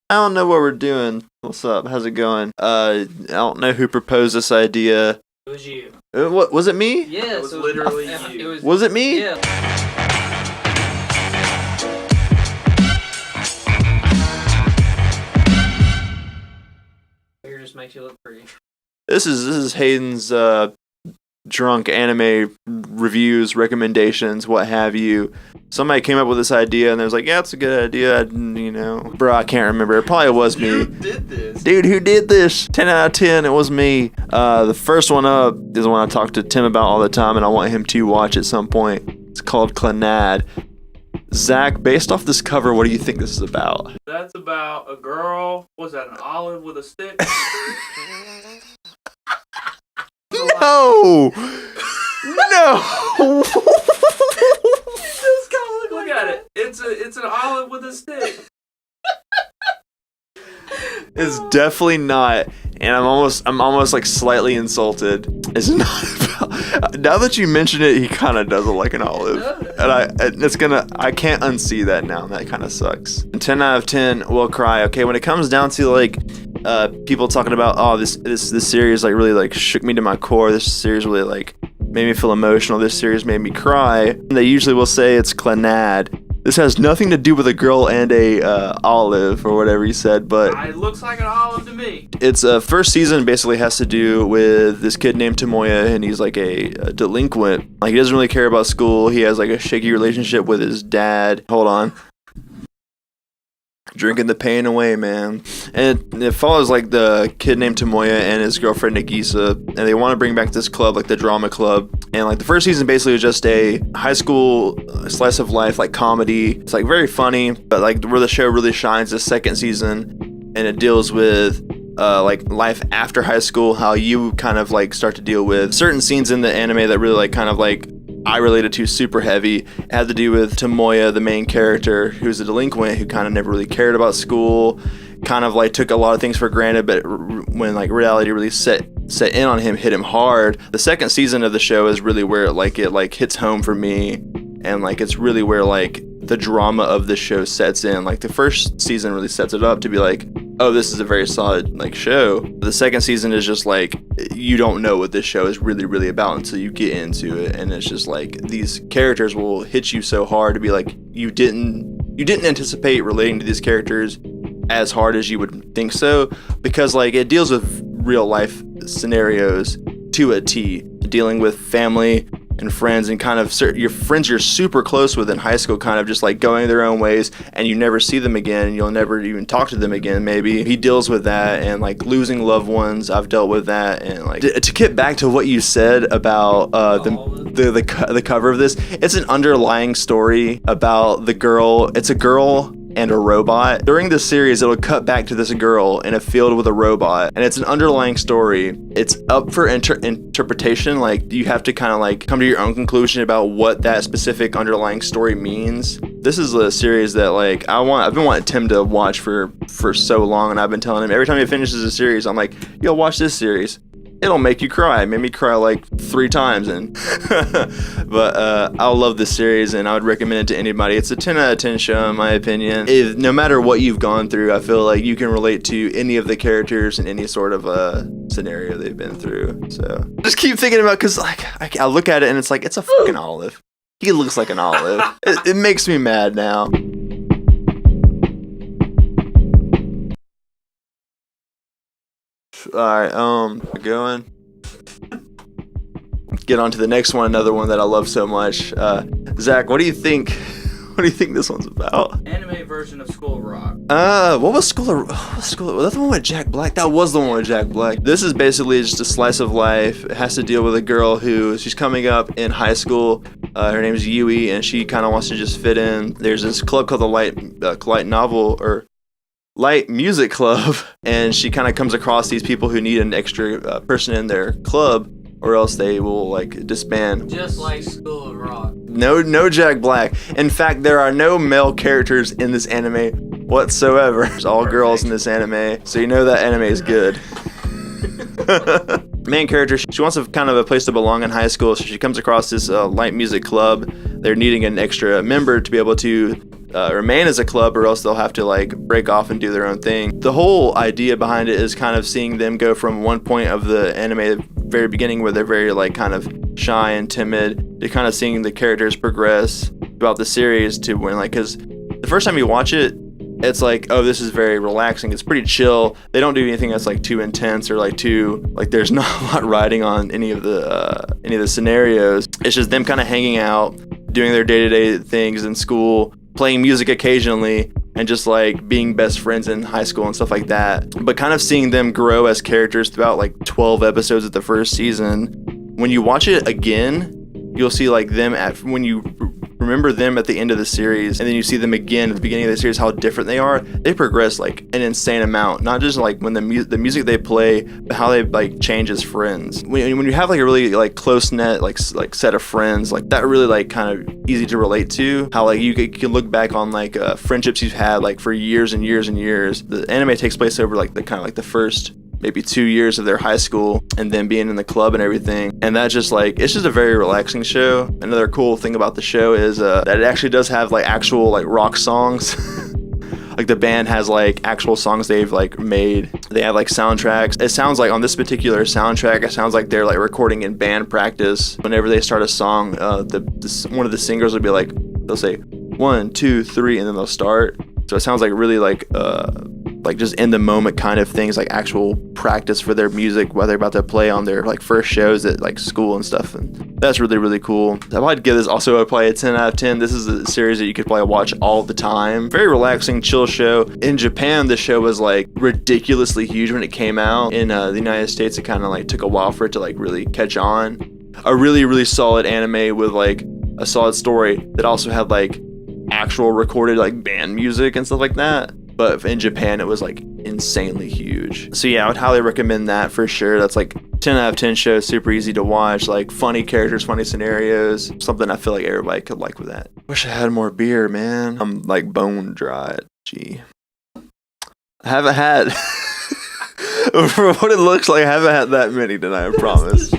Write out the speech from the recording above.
I don't know what we're doing. What's up? How's it going? I don't know who proposed this idea. It was you. What was it? Me? Yeah, it was literally you. Was it me? Yeah. It just makes you look pretty. This is Hayden's drunk anime reviews, recommendations, what have you. Somebody came up with this idea and they was like, yeah, it's a good idea. Bro, I can't remember. It probably was me. Who did this? Dude, who did this? 10 out of 10, it was me. The first one up is the one I talk to Tim about all the time and I want him to watch at some point. It's called Clannad. Zach, based off this cover, what do you think this is about? That's about a girl. Was that an olive with a stick? No! No! Look at it. It's an olive with a stick. It's definitely not, and I'm almost like slightly insulted. It's not about. Now that you mention it, he kind of does look like an olive, and I can't unsee that now. And that kind of sucks. And 10 out of 10 will cry. Okay, when it comes down to like people talking about, oh, this series like really like shook me to my core. This series really like made me feel emotional. This series made me cry. They usually will say it's Clannad. This has nothing to do with a girl and a olive or whatever he said, but it looks like an olive to me. Its first season basically has to do with this kid named Tomoya, and he's like a delinquent. Like he doesn't really care about school. He has like a shaky relationship with his dad. Hold on. Drinking the pain away, man. And it follows like the kid named Tomoya and his girlfriend Nagisa, and they want to bring back this club, like the drama club. And like the first season basically was just a high school slice of life, like comedy. It's like very funny, but like where the show really shines is second season, and it deals with like life after high school, how you kind of like start to deal with certain scenes in the anime that really like kind of like I related to super heavy. It had to do with Tomoya, the main character, who's a delinquent who kind of never really cared about school, kind of like took a lot of things for granted, but when like reality really set in on him, hit him hard. The second season of the show is really where it hits home for me, and like it's really where like the drama of the show sets in. Like the first season really sets it up to be like, oh, this is a very solid like show. The second season is just like you don't know what this show is really really about until you get into it, and it's just like these characters will hit you so hard to be like you didn't anticipate relating to these characters as hard as you would think so, because like it deals with real life scenarios to a T, dealing with family and friends, and kind of your friends you're super close with in high school kind of just like going their own ways, and you never see them again, and you'll never even talk to them again. Maybe he deals with that, and like losing loved ones. I've dealt with that, and like to get back to what you said about the cover of this, it's an underlying story about the girl. It's a girl and a robot. During this series, it'll cut back to this girl in a field with a robot, and it's an underlying story. It's up for interpretation. Like you have to kind of like come to your own conclusion about what that specific underlying story means. This is a series that like I've been wanting Tim to watch for so long, and I've been telling him every time he finishes a series, I'm like, yo, watch this series. It'll make you cry. It made me cry like 3 times, and but I love this series, and I would recommend it to anybody. It's a 10 out of 10 show in my opinion. No matter what you've gone through, I feel like you can relate to any of the characters in any sort of scenario they've been through. So just keep thinking about, because like I look at it and it's like it's a fucking olive. He looks like an olive. It makes me mad now. Alright, going. Get on to the next one, another one that I love so much. Zach, what do you think? What do you think this one's about? Anime version of School Rock. What was School of Was that the one with Jack Black? That was the one with Jack Black. This is basically just a slice of life. It has to deal with a girl she's coming up in high school. Her name is Yui, and she kind of wants to just fit in. There's this club called the Light Music Club, and she kind of comes across these people who need an extra person in their club, or else they will like disband. Just like School of Rock. No Jack Black. In fact, there are no male characters in this anime whatsoever. It's all girls in this anime, so you know that anime is good. Main character, she wants kind of a place to belong in high school, so she comes across this light music club. They're needing an extra member to be able to remain as a club, or else they'll have to like break off and do their own thing. The whole idea behind it is kind of seeing them go from one point of the anime very beginning where they're very like kind of shy and timid to kind of seeing the characters progress throughout the series to when like, because the first time you watch it, it's like, oh, this is very relaxing. It's pretty chill. They don't do anything that's like too intense or like too like there's not a lot riding on any of the scenarios. It's just them kind of hanging out, doing their day-to-day things in school, playing music occasionally, and just like being best friends in high school and stuff like that. But kind of seeing them grow as characters throughout like 12 episodes of the first season. When you watch it again, you'll see like them when you remember them at the end of the series, and then you see them again at the beginning of the series, how different they are. They progress like an insane amount, not just like when the music they play, but how they like change as friends. When you have like a really like close net like set of friends, like that really like kind of easy to relate to, how like you can look back on like friendships you've had like for years and years and years. The anime takes place over like the kind of like the first maybe 2 years of their high school, and then being in the club and everything. And that just like, it's just a very relaxing show. Another cool thing about the show is that it actually does have like actual like rock songs. Like the band has like actual songs they've like made. They have like soundtracks. It sounds like on this particular soundtrack, it sounds like they're like recording in band practice. Whenever they start a song, one of the singers will be like, they'll say 1, 2, 3, and then they'll start. So it sounds like really like just in the moment kind of things, like actual practice for their music while they're about to play on their like first shows at like school and stuff. And that's really, really cool. I'd give this also probably a 10 out of 10. This is a series that you could probably watch all the time. Very relaxing, chill show. In Japan, the show was like ridiculously huge when it came out. In the United States, it kind of like took a while for it to like really catch on. A really, really solid anime with like a solid story that also had like actual recorded like band music and stuff like that. But in Japan, it was like insanely huge. So yeah, I would highly recommend that for sure. That's like 10 out of 10 show, super easy to watch, like funny characters, funny scenarios, something I feel like everybody could like with that. Wish I had more beer, man. I'm like bone dry. Gee. I haven't had, for what it looks like, I haven't had that many tonight, I promise.